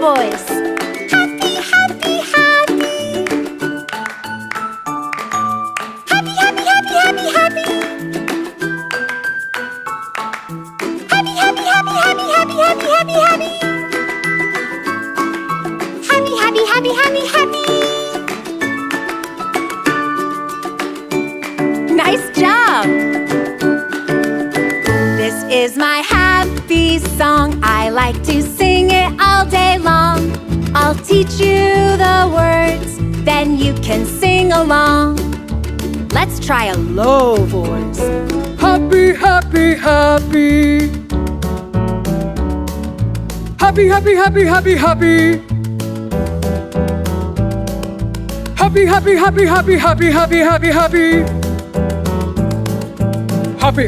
voice. Happy, happy, happy. Happy, happy, happy, happy, happy. Happy, happy, happy, happy, happy, happy, happy, happy. Happy, happy, happy, happy, happy. Nice job! This is my happy song. I like to sing it all day long. I'll teach you the words, then you can sing along. Let's try a low voice. Happy, happy, happy. Happy, happy, happy, happy, happy. Happy, happy, happy, happy, happy, happy, happy, happy. Happy, happy.